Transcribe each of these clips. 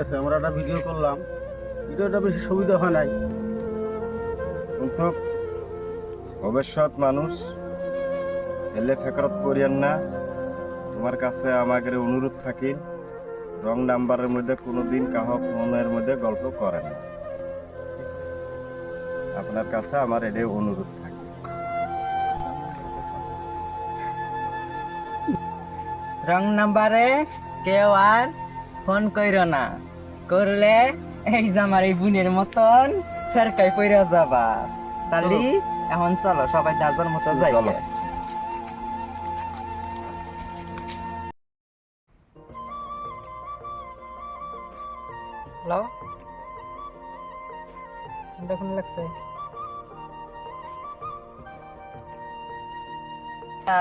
আছে, আমরা একটা ভিডিও করলাম, ভিডিওটা বেশি সুবিধা হয় নাই, কিন্তু ভবিষ্যৎ মানুষ এলে ফেকরত করিয়েন না। তোমার কাছে আমাদের অনুরোধ থাকি, রং নাম্বারের মধ্যে কোনোদিন কাহ ফোনের মধ্যে গল্প করেন না। আপনার কাছে আমার এটাই অনুরোধ থাকে। রং নাম্বারে কেউ আর ফোন কইরো না, করলে এই যে আমার এই বোনের মতন ফেরকাই পইরা যাবা। তালি এখন চলো সবাই যার যার মতো যাই। চলো। হ্যালো, দেখুন লাগছে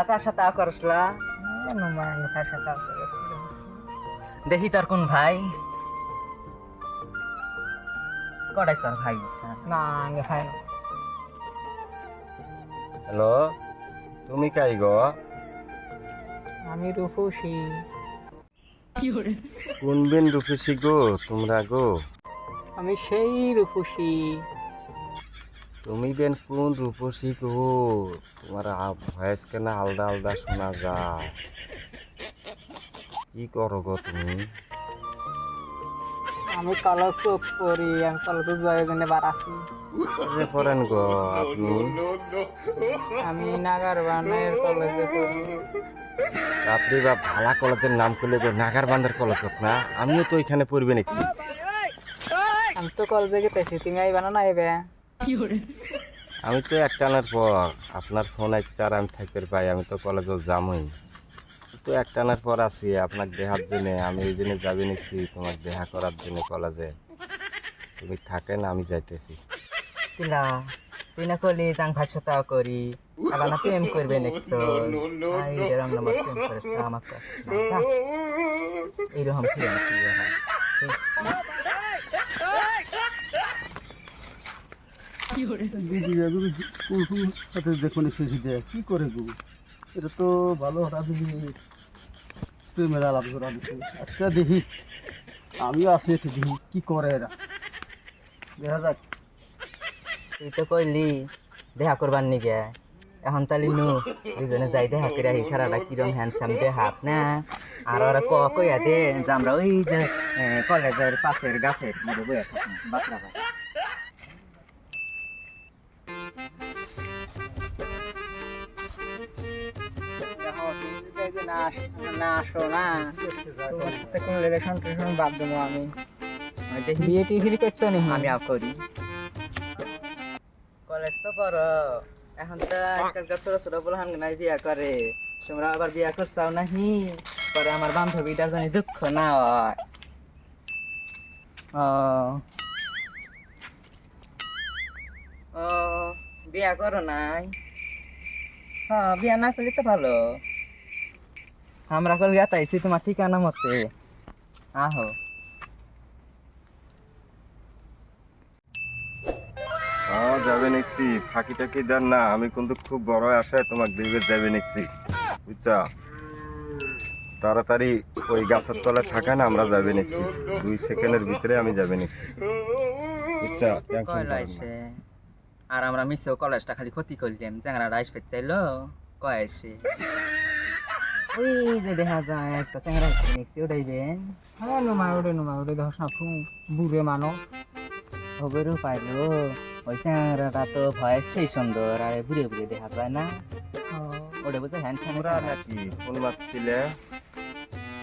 তার সাথে করসলা দেখি তোর কোন ভাই কড়াই তোর ভাই না আগে ভাই না। হ্যালো, তুমি কাই গো? আমি রূপসী। কোন বিন রূপসী গো তোমরা গো? আমি সেই রূপসী। তুমি বেন কোন রূপসী গো? তোমার ভয়েস কেন আলাদা আলাদা শোনা যায়? কি করো গো তুমি? আমি কলেজ পড়ি, আমি কলেজে যাই জন্য বাড়াছি। পড়েন গো আপনি? আমি নাগারবানের কলেজে পড়ি। আপনি বা ভালা কলেজের নাম করলে গো নাগারবান্ধার কলেজ না? আমিও তো এখানে পড়বে নাকি? আমি তো কলেজে গেতেছি, তুমি আইবা না আইবে? আমি তো একটানার পর আপনার ফোন আইছে আর আমি থাকতে পাই, আমি তো কলেজে যামই। তো একটানার পর আছি আপনাকে দেখার জন্য, আমি ওই জন্য যাবি নিচ্ছি তোমার দেখা করার জন্য কলেজে। তুমি থাকেন, আমি যাইতেছি। কিলা তুই না করলি চাং ভাষাটাও করি, আবার না প্রেম করবে নেক্সো রং নাম্বার প্রেম করিস না আমাকে এইরকম প্রেম দিদি যদি কোন সাথে দেখুন শেষে দেয় কি করে গো? এটা তো ভালো হঠাৎ প্রেমের আলাপ করা দিচ্ছে। আচ্ছা দেখি, আমিও আছি একটু দেখি কি করে এরা, দেখা যাক। তুই তো কইলি দেখা করবার নিগে, এখন তালি নু দুজনে যাই দেখা করে আহি। সারাটা কিরম হ্যান্ডসাম দেখাত না, আর ওরা কইয়া দে যে আমরা ওই যে কলেজের পাশের গাছের মধ্যে বইয়া থাকি বাতরা ভাই। না আসো না, তোমার সাথে কোনো রিলেশন টিলেশন বাদ দেবো আমি। বিয়ে টিভি করছো নি? আমি আপ করি, কলেজ তো পড়ো। এখন তো আজকালকার ছোট ছোট বলহান নাই বিয়া করে, তোমরা আবার বিয়া করছাও নাহি? পরে আমার বান্ধবীটার জানি দুঃখ না হয়। ও ও বিয়া করো নাই? হ্যাঁ, বিয়া না করলে তো ভালো। আমরা কল গেতাইছি তোমার ঠিকানা মতে, আহো। হ্যাঁ যাবে নিচ্ছি, ফাঁকি টাকি দেন না, আমি কিন্তু খুব বড় আশায় তোমাকে দিবে যাবে নিচ্ছি, বুঝছা? তাড়াতাড়ি ওই গাছের তলে থাকেন, আমরা যাবে নিচ্ছি 2 সেকেন্ডের ভিতরে আমি যাবে নিচ্ছি, বুঝছা? টেনশন করেন না। আর আমরা মিশেও কলেজটা খালি ক্ষতি করলাম, চ্যাংরা রাইস পেট চাইলো কয়েছে। ওই যে দেখা যায় একটা চ্যাংরা দেখছি, ওটাই দেন। হ্যাঁ নুমা ওটাই দেখো সাফু বুড়ে মানো খবরও পাইলো। ওই চ্যাংরাটা তো ভয়েস সেই সুন্দর, আর বুড়ে বুড়ে দেখা যায় না। ওটা বুঝে হ্যান্ডসাম তোমরা নাকি ফোন মারছিলে?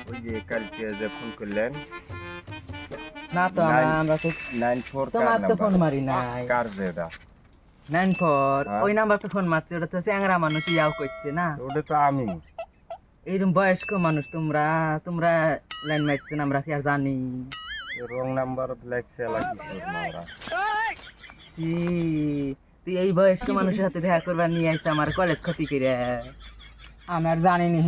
ওই যে কালকে যে ফোন করলেন না তো আমরা তো 94 তোমার তো ফোন মারি নাই। কার যেটা 94 হ্যাঁ। ওই নাম্বার তো ফোন মারছে, ওটা তো চ্যাংরা মানুষ ইয়াও করছে না। ওটা তো আমি। এইরকম বয়স্ক মানুষ তোমরা, তোমরা লাইন মারছেন আমরা কি আর জানি? রং নাম্বার ব্ল্যাক সেলা কি করব আমরা? কি তুই এই বয়স্ক মানুষের সাথে দেখা করবার নিয়ে আসছে আমার কলেজ ক্ষতি করে? আমি আর জানি নি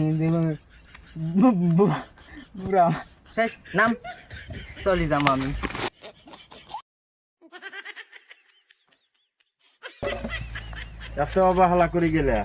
বুড়া শেষ নাম চলি যাম আমি। এত অবহেলা করে গেলে